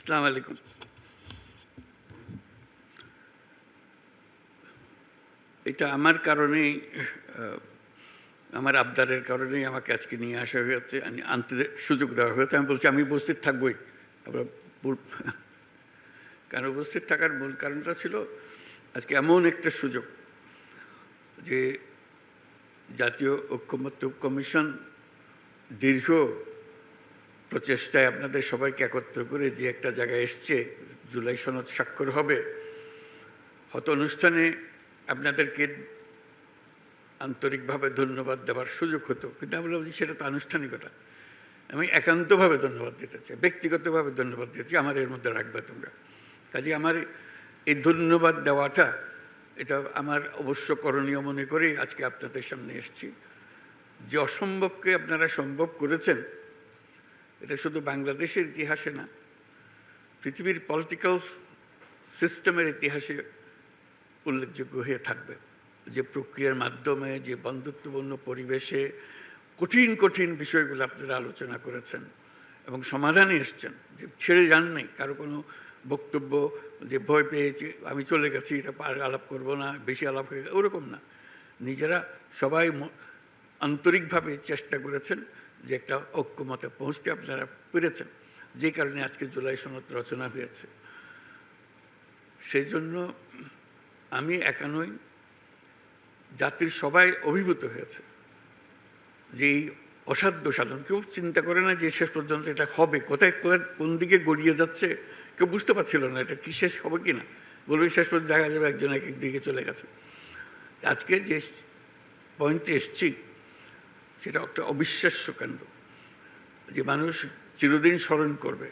আসসালামু আলাইকুম। এটা আমার কারণেই আমার আবদারের কারণেই আমাকে আজকে নিয়ে আসা হয়েছে, আনতে সুযোগ দেওয়া হয়েছে। আমি বলছি আমি উপস্থিত থাকবই। আবার কারণ উপস্থিত থাকার মূল কারণটা ছিল আজকে এমন একটা সুযোগ যে জাতীয় ঐকমত্য কমিশন দীর্ঘ প্রচেষ্টায় আপনাদের সবাইকে একত্র করে যে একটা জায়গায় এসছে, জুলাই সনদ স্বাক্ষর হবে, হয়তো অনুষ্ঠানে আপনাদেরকে আন্তরিকভাবে ধন্যবাদ দেওয়ার সুযোগ হতো, কিন্তু আমি বললাম যে সেটা তো আনুষ্ঠানিকতা। আমি একান্তভাবে ধন্যবাদ দিতে চাই, ব্যক্তিগতভাবে ধন্যবাদ দিতে চাই, আমার এর মধ্যে রাখবে তোমরা। কাজে আমার এই ধন্যবাদ দেওয়াটা এটা আমার অবশ্য করণীয় মনে করেই আজকে আপনাদের সামনে এসেছি। যে অসম্ভবকে আপনারা সম্ভব করেছেন, এটা শুধু বাংলাদেশের ইতিহাসে না, পৃথিবীর পলিটিক্যাল সিস্টেমের ইতিহাসে উল্লেখযোগ্য হয়ে থাকবে। যে প্রক্রিয়ার মাধ্যমে, যে বন্ধুত্বপূর্ণ পরিবেশে কঠিন কঠিন বিষয়গুলো আপনারা আলোচনা করেছেন এবং সমাধানে এসছেন, যে ছেড়ে যান নাই কারো কোনো বক্তব্য যে ভয় পেয়েছি আমি চলে গেছি, এটা আলাপ করব না, বেশি আলাপ হয়ে গেছে, ওরকম না। নিজেরা সবাই আন্তরিকভাবে চেষ্টা করেছেন যে একটা ঐক্যমতে পৌঁছতে আপনারা পেরেছেন, যে কারণে আজকে জুলাই সনদ রচনা হয়েছে। সেই জন্য আমি একা নই, জাতির সবাই অভিভূত হয়েছে যে এই অসাধ্য সাধন। কেউ চিন্তা করে না যে শেষ পর্যন্ত এটা হবে, কোথায় কোন দিকে গড়িয়ে যাচ্ছে কেউ বুঝতে পারছিল না, এটা কি শেষ হবে কি না। বলবে শেষ পর্যন্ত দেখা যাবে একজন এক দিকে চলে গেছে। আজকে যে পয়েন্টে এসছি সেটা একটা অবিশ্বাস্য কাণ্ড, যে মানুষ চিরদিন স্মরণ করবে।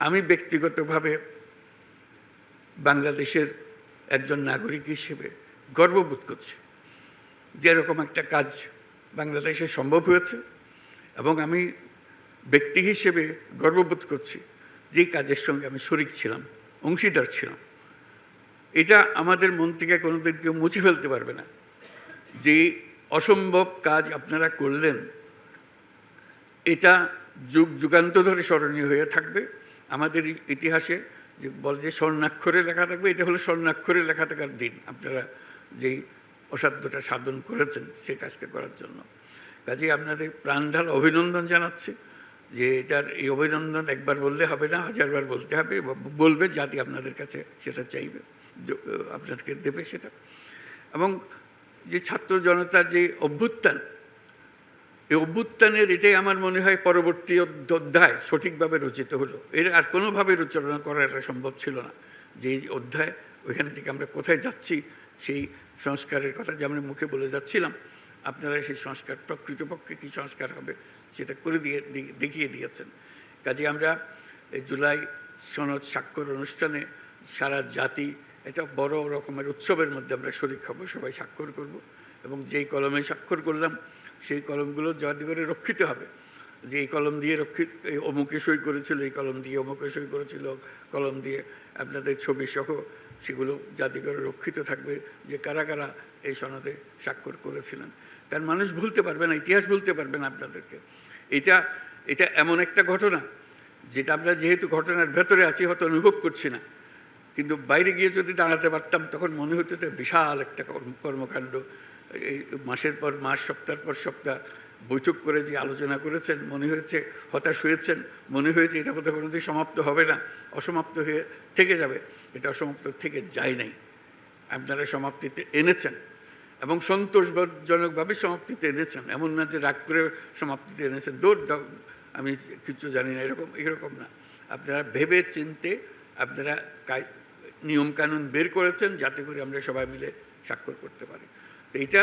আমি ব্যক্তিগতভাবে বাংলাদেশের একজন নাগরিক হিসেবে গর্ববোধ করছি যে এরকম একটা কাজ বাংলাদেশে সম্ভব হয়েছে, এবং আমি ব্যক্তি হিসেবে গর্ববোধ করছি যে কাজের সঙ্গে আমি শরিক ছিলাম, অংশীদার ছিলাম। এটা আমাদের মন থেকে কোনোদিন কেউ মুছে ফেলতে পারবে না। যে অসম্ভব কাজ আপনারা করলেন, এটা যুগ যুগান্ত ধরে স্মরণীয় হয়ে থাকবে আমাদের ইতিহাসে। যে বলে যে স্বর্ণাক্ষরে লেখা থাকবে, এটা হলো স্বর্ণাক্ষরে লেখা থাকার দিন। আপনারা যেই অসাধ্যটা সাধন করেছেন সেই কাজটা করার জন্য, কাজেই আপনাদের প্রাণঢাল অভিনন্দন জানাচ্ছি। যে এটার এই অভিনন্দন একবার বললে হবে না, হাজারবার বলতে হবে, বলবে জাতি আপনাদের কাছে সেটা চাইবে, আপনাদেরকে দেবে সেটা। এবং যে ছাত্র জনতার যে অভ্যুত্থান, এই অভ্যুত্থানের এটাই আমার মনে হয় পরবর্তী অধ্যায় সঠিকভাবে রচিত হলো। এর আর কোনোভাবে রচনা করা এটা সম্ভব ছিল না। যে অধ্যায়, ওইখান থেকে আমরা কোথায় যাচ্ছি, সেই সংস্কারের কথা যে আমরা মুখে বলে যাচ্ছিলাম, আপনারা সেই সংস্কার প্রকৃতপক্ষে কী সংস্কার হবে সেটা করে দেখিয়ে দিয়েছেন। কাজে আমরা এই জুলাই সনদ স্বাক্ষর অনুষ্ঠানে সারা জাতি এটা বড় রকমের উৎসবের মধ্যে আমরা শরিক হব, সবাই স্বাক্ষর করব। এবং যেই কলমে স্বাক্ষর করলাম সেই কলমগুলো যাতে করে রক্ষিত হবে, যে এই কলম দিয়ে এই অমুকে সই করেছিল, এই কলম দিয়ে অমুকে সই করেছিল, কলম দিয়ে আপনাদের ছবি সহ সেগুলো যাতে করে রক্ষিত থাকবে, যে কারা কারা এই সনদে স্বাক্ষর করেছিলেন। কারণ মানুষ ভুলতে পারবে না, ইতিহাস ভুলতে পারবে না আপনাদেরকে। এটা এমন একটা ঘটনা যেটা আমরা যেহেতু ঘটনার ভেতরে আছি হয়তো অনুভব করছি না, কিন্তু বাইরে গিয়ে যদি দাঁড়াতে পারতাম তখন মনে হতো যে বিশাল একটা কর্মকাণ্ড। এই মাসের পর মাস, সপ্তাহের পর সপ্তাহ বৈঠক করে যে আলোচনা করেছেন, মনে হয়েছে হতাশ হয়েছেন, মনে হয়েছে এটা বোধহয় কোনোদিন সমাপ্ত হবে না, অসমাপ্ত হয়ে থেকে যাবে। এটা অসমাপ্ত থেকে যায় নাই, আপনারা সমাপ্তিতে এনেছেন এবং সন্তোষজনকভাবে সমাপ্তিতে এনেছেন। এমন না যে রাগ করে সমাপ্তিতে এনেছেন, দৌড় দাও আমি কিছু জানি না, এরকম না। আপনারা ভেবে চিনতে আপনারা নিয়মকানুন বের করেছেন যাতে করে আমরা সবাই মিলে স্বাক্ষর করতে পারি। তো এইটা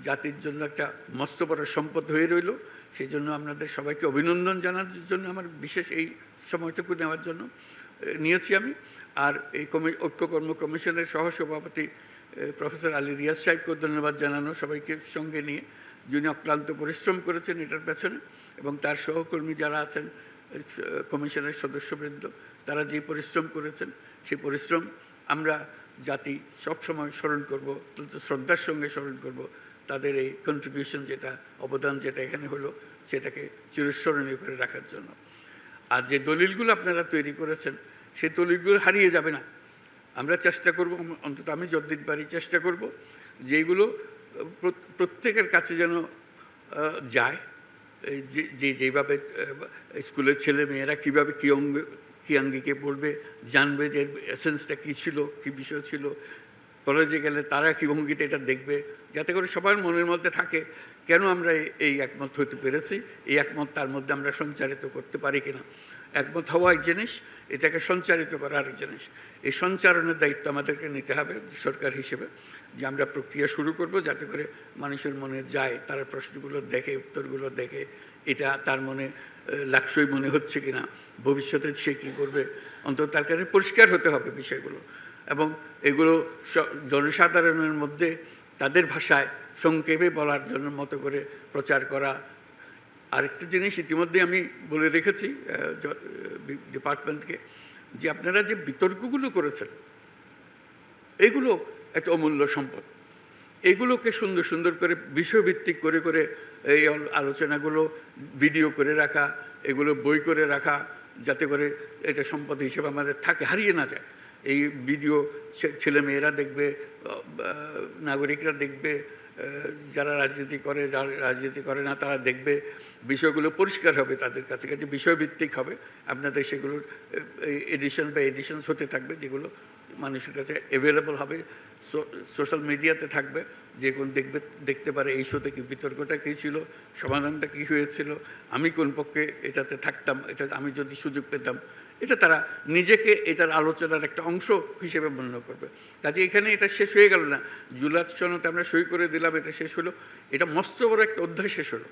জাতির জন্য একটা মস্ত বড় সম্পদ হয়ে রইল। সেই জন্য আপনাদের সবাইকে অভিনন্দন জানার জন্য আমার বিশেষ এই সময়টুকু নেওয়ার জন্য নিয়েছি আমি। আর এই ঐক্য কর্ম কমিশনের সহসভাপতি প্রফেসর আলী রিয়াজ সাহেবকেও ধন্যবাদ জানানো, সবাইকে সঙ্গে নিয়ে, যিনি অক্লান্ত পরিশ্রম করেছেন এটার পেছনে, এবং তার সহকর্মী যারা আছেন কমিশনের সদস্যবৃন্দ, তারা যে পরিশ্রম করেছেন সেই পরিশ্রম আমরা জাতি সবসময় স্মরণ করব, শ্রদ্ধার সঙ্গে স্মরণ করব। তাদের এই কন্ট্রিবিউশন যেটা, অবদান যেটা এখানে হলো, সেটাকে চিরস্মরণীয় করে রাখার জন্য। আর যে দলিলগুলো আপনারা তৈরি করেছেন সেই দলিলগুলো হারিয়ে যাবে না। আমরা চেষ্টা করব, অন্তত আমি যতদিন পারি চেষ্টা করব যে এইগুলো প্রত্যেকের কাছে যেন যায়। যেভাবে স্কুলের ছেলে মেয়েরা কীভাবে কী আঙ্গিকে পড়বে, জানবে যে এসেন্সটা কী ছিল, কী বিষয় ছিল। কলেজে গেলে তারা কী ভঙ্গিতে এটা দেখবে, যাতে করে সবার মনের মধ্যে থাকে কেন আমরা এই একমত হতে পেরেছি, এই একমত তার মধ্যে আমরা সঞ্চারিত করতে পারি কিনা। একমত হওয়া এক জিনিস, এটাকে সঞ্চারিত করা আরেক জিনিস। এই সঞ্চারণের দায়িত্ব আমাদেরকে নিতে হবে সরকার হিসেবে, যে আমরা প্রক্রিয়া শুরু করব যাতে করে মানুষের মনে যায়, তারা প্রশ্নগুলো দেখে, উত্তরগুলো দেখে, এটা তার মনে লাকসই মনে হচ্ছে কিনা, ভবিষ্যতে সে কী করবে, অন্তত তার কাছে পরিষ্কার হতে হবে বিষয়গুলো। এবং এগুলো জনসাধারণের মধ্যে তাদের ভাষায় সংক্ষেপে বলার জন্য মতো করে প্রচার করা। আরেকটা জিনিস ইতিমধ্যে আমি বলে রেখেছি ডিপার্টমেন্টকে, যে আপনারা যে বিতর্কগুলো করেছেন এগুলো একটা অমূল্য সম্পদ। এগুলোকে সুন্দর সুন্দর করে বিষয়ভিত্তিক করে করে এই আলোচনাগুলো ভিডিও করে রাখা, এগুলো বই করে রাখা, যাতে করে এটা সম্পদ হিসেবে আমাদের থাকে, হারিয়ে না যায়। এই ভিডিও ছেলে মেয়েরা দেখবে, নাগরিকরা দেখবে, যারা রাজনীতি করে, যারা রাজনীতি করে না তারা দেখবে, বিষয়গুলো পরিষ্কার হবে তাদের কাছে কাছে, বিষয়ভিত্তিক হবে। আপনাদের সেগুলোর এডিশন বা এডিশনস হতে থাকবে, যেগুলো মানুষের কাছে অ্যাভেলেবল হবে, সোশ্যাল মিডিয়াতে থাকবে, যে কোন দেখতে পারে এই শোতে কি বিতর্কটা কী ছিল, সমাধানটা কী হয়েছিল, আমি কোন পক্ষে এটাতে থাকতাম, এটা আমি যদি সুযোগ পেতাম, এটা তারা নিজেকে এটার আলোচনার একটা অংশ হিসেবে মনে করবে। কাজে এখানে এটা শেষ হয়ে গেল না, জুলাই সনদে আমরা সই করে দিলাম, এটা শেষ হলো, এটা মস্ত বড় একটা অধ্যায় শেষ হলো,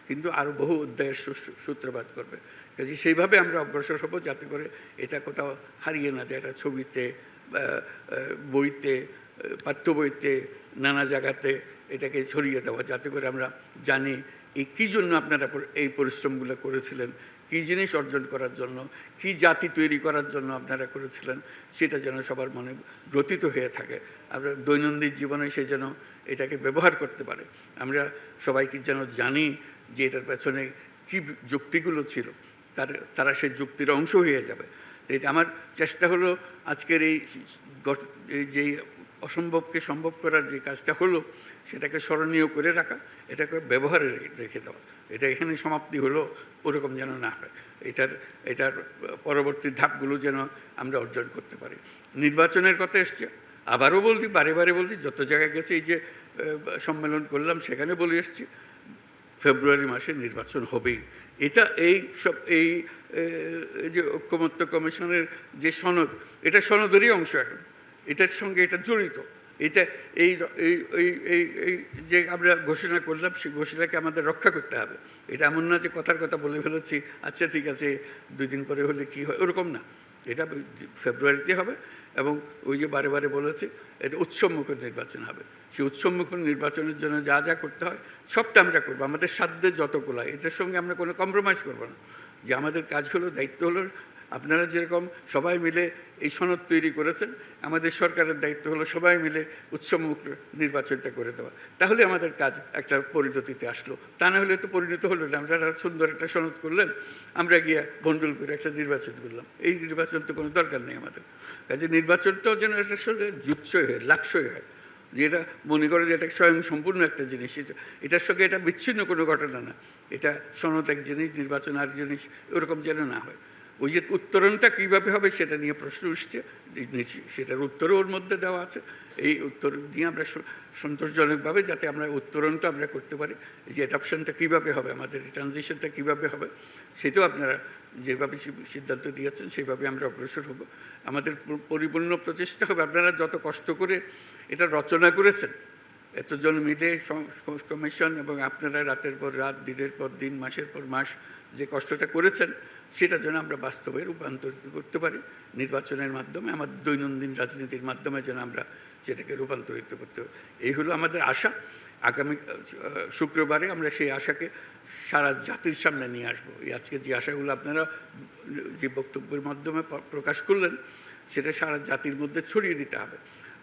কিন্তু আরও বহু অধ্যায়ের সূত্রপাত করবে। কাজে সেইভাবে আমরা অগ্রসর হব যাতে করে এটা কোথাও হারিয়ে না যায়। এটা ছবিতে, বইতে, পাঠ্য বইতে, নানা জায়গাতে এটাকে ছড়িয়ে দেওয়া, যাতে করে আমরা জানি এই কী জন্য আপনারা এই পরিশ্রমগুলো করেছিলেন, কী জিনিস অর্জন করার জন্য, কী জাতি তৈরি করার জন্য আপনারা করেছিলেন, সেটা যেন সবার মনে গ্রথিত হয়ে থাকে। আমরা দৈনন্দিন জীবনে সে যেন এটাকে ব্যবহার করতে পারে। আমরা সবাইকে যেন জানি যে এটার পেছনে কী যুক্তিগুলো ছিল, তারা সেই যুক্তির অংশ হয়ে যাবে। এটা আমার চেষ্টা হলো আজকের এই যেই অসম্ভবকে সম্ভব করার যে কাজটা হলো, সেটাকে স্মরণীয় করে রাখা, এটাকে ব্যবহারে রেখে দেওয়া। এটা এখানে সমাপ্তি হলো ওরকম যেন না হয়, এটার পরবর্তী ধাপগুলো যেন আমরা অর্জন করতে পারি। নির্বাচনের কথা এসছে, আবারও বলছি, বারে বারে বলছি, যত জায়গায় গেছে, এই যে সম্মেলন করলাম সেখানে বলে এসছি, ফেব্রুয়ারি মাসে নির্বাচন হবেই। এটা এই যে ঐক্যমত্য কমিশনের যে সনদ, এটা সনদেরই অংশ, এখন এটার সঙ্গে এটা জড়িত। এটা এই যে আমরা ঘোষণা করলাম, সেই ঘোষণাকে আমাদের রক্ষা করতে হবে। এটা এমন না যে কথার কথা বলে ফেলেছি, আচ্ছা ঠিক আছে 2 দিন পরে হলে কি হয়, ওরকম না। এটা ফেব্রুয়ারিতে হবে, এবং ওই যে বারে বারে বলেছে, এটা উৎসবমুখর নির্বাচন হবে। সেই উৎসবমুখর নির্বাচনের জন্য যা যা করতে হয় সবটা আমরা করবো, আমাদের সাধ্যে যতগুলো। এটার সঙ্গে আমরা কোনো কম্প্রোমাইজ করবো না। যে আমাদের কাজ হলো, দায়িত্ব হলো, আপনারা যেরকম সবাই মিলে এই সনদ তৈরি করেছেন, আমাদের সরকারের দায়িত্ব হলো সবাই মিলে উৎসবমুখ নির্বাচনটা করে দেওয়া। তাহলে আমাদের কাজ একটা পরিণতিতে আসলো। তা না হলে তো পরিণত হলো না। আমরা সুন্দর একটা সনদ করলেন, আমরা গিয়ে বন্ডল করে একটা নির্বাচন করলাম। এই নির্বাচন তো কোনো দরকার নেই আমাদের। কাজে নির্বাচনটাও যেন এটার সঙ্গে জুৎসই হয়, লাকসই হয়, যে এটা মনে করে যে এটা স্বয়ং সম্পূর্ণ একটা জিনিস, এটার সঙ্গে এটা বিচ্ছিন্ন কোনো ঘটনা না। এটা সনদ এক জিনিস, নির্বাচন আর জিনিস, ওরকম যেন না হয়। ওই যে উত্তরণটা কীভাবে হবে সেটা নিয়ে প্রশ্ন উঠছে, সেটার উত্তরও ওর মধ্যে দেওয়া আছে। এই উত্তর নিয়ে আমরা সন্তোষজনকভাবে যাতে আমরা উত্তরণটা আমরা করতে পারি, যে অ্যাডাপশনটা কীভাবে হবে, আমাদের ট্রানজিশনটা কীভাবে হবে, সেটাও আপনারা যেভাবে সিদ্ধান্ত দিয়েছেন সেইভাবে আমরা অগ্রসর হব। আমাদের পরিপূর্ণ প্রচেষ্টা হবে, আপনারা যত কষ্ট করে এটা রচনা করেছেন, এতজন মিলে কমিশন, এবং আপনারা রাতের পর রাত, দিনের পর দিন, মাসের পর মাস যে কষ্টটা করেছেন, সেটা যেন আমরা বাস্তবে রূপান্তরিত করতে পারি নির্বাচনের মাধ্যমে, আমাদের দৈনন্দিন রাজনীতির মাধ্যমে যেন আমরা সেটাকে রূপান্তরিত করতে পারি। এই হলো আমাদের আশা। আগামী শুক্রবারে আমরা সেই আশাকে সারা জাতির সামনে নিয়ে আসবো। এই আজকে যে আশাগুলো আপনারা যে বক্তব্যের মাধ্যমে প্রকাশ করলেন, সেটা সারা জাতির মধ্যে ছড়িয়ে দিতে হবে।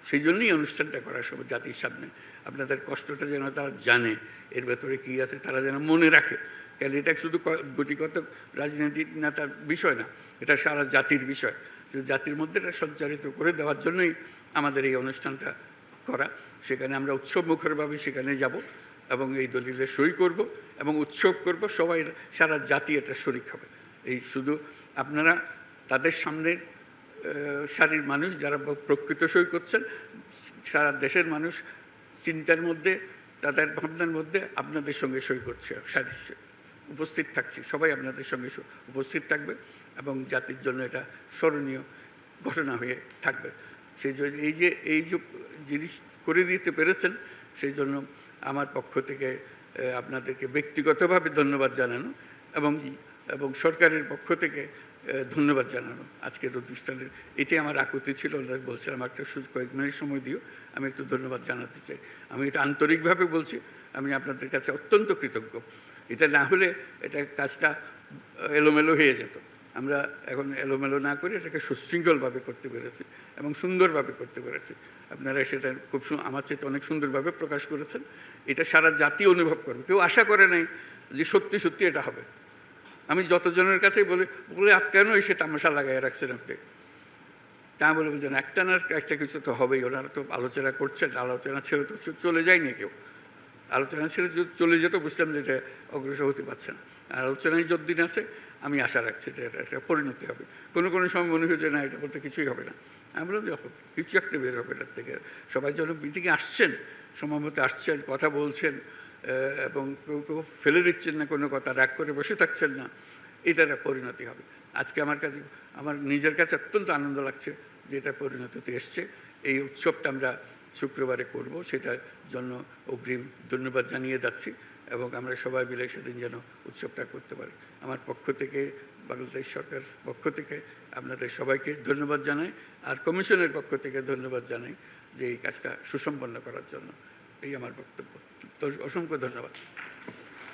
সেই জন্যই অনুষ্ঠানটা করা সব জাতির সামনে। আপনাদের কষ্টটা যেন তারা জানে, এর ভেতরে কী আছে তারা যেন মনে রাখে, কেন এটা শুধু গুটিগত রাজনৈতিক নেতার বিষয় না, এটা সারা জাতির বিষয়। জাতির মধ্যে এটা সঞ্চারিত করে দেওয়ার জন্যই আমাদের এই অনুষ্ঠানটা করা। সেখানে আমরা উৎসব মুখরভাবে সেখানে যাব এবং এই দলিলে সই করব এবং উৎসব করব, সবাই সারা জাতি এটা শরিক হবে। এই শুধু আপনারা তাদের সামনে সারির মানুষ যারা প্রকৃত সই করছেন, সারা দেশের মানুষ চিন্তার মধ্যে, তাদের ভাবনার মধ্যে আপনাদের সঙ্গে সই করছে, উপস্থিত থাকছি, সবাই আপনাদের সঙ্গে উপস্থিত থাকবে এবং জাতির জন্য এটা স্মরণীয় ঘটনা হয়ে থাকবে। সেই জন্য এই যে জিনিস করে দিতে পেরেছেন, সেই জন্য আমার পক্ষ থেকে আপনাদেরকে ব্যক্তিগতভাবে ধন্যবাদ জানানো এবং সরকারের পক্ষ থেকে ধন্যবাদ জানানো। আজকের অনুষ্ঠানের এটাই আমার আকুতি ছিল। বলছিলাম একটা কয়েক মিনিট সময় দিও, আমি একটু ধন্যবাদ জানাতে চাই। আমি এটা আন্তরিকভাবে বলছি, আমি আপনাদের কাছে অত্যন্ত কৃতজ্ঞ। এটা না হলে এটা কাজটা এলোমেলো হয়ে যেত। আমরা এখন এলোমেলো না করে এটাকে সুশৃঙ্খলভাবে করতে পেরেছি এবং সুন্দরভাবে করতে পেরেছি। আপনারা সেটা খুব আমার চেয়ে অনেক সুন্দরভাবে প্রকাশ করেছেন। এটা সারা জাতি অনুভব করবে। কেউ আশা করে নাই যে সত্যি সত্যি এটা হবে। আমি যতজনের কাছেই বলে কেন এসে তামাশা লাগাই রাখছেন আপনি, তা বলে বুঝলেন একটা না একটা কিছু তো হবেই। ওনারা তো আলোচনা করছেন, আলোচনা ছেড়ে তো চলে যায়নি কেউ। আলোচনা ছেড়ে চলে যেত, বুঝলাম যে এটা অগ্রসর হতে পারছে না। আর আলোচনায় যতদিন আছে আমি আশা রাখছি যে এটা পরিণতি হবে। কোনো সময় মনে হয়েছে না, এটা বলতে কিছুই হবে না। আমরা কিছু একটা বের হবে এটার থেকে। সবাই যেন মিটিংয়ে আসছেন, সময় মতো আসছেন, কথা বলছেন এবং কেউ ফেলে দিচ্ছেন না কোনো কথা, রাগ করে বসে থাকছেন না, এটার পরিণতি হবে। আজকে আমার নিজের কাছে অত্যন্ত আনন্দ লাগছে যে এটা পরিণতিতে এসছে। এই উৎসবটা আমরা শুক্রবারে করব, সেটার জন্য অগ্রিম ধন্যবাদ জানিয়ে যাচ্ছি এবং আমরা সবাই মিলে সেদিন যেন উৎসবটা করতে পারি। আমার পক্ষ থেকে, বাংলাদেশ সরকার পক্ষ থেকে আপনাদের সবাইকে ধন্যবাদ জানাই, আর কমিশনের পক্ষ থেকে ধন্যবাদ জানাই যে এই কাজটা সুসম্পন্ন করার জন্য। এই আমার বক্তব্য। তো অসংখ্য ধন্যবাদ।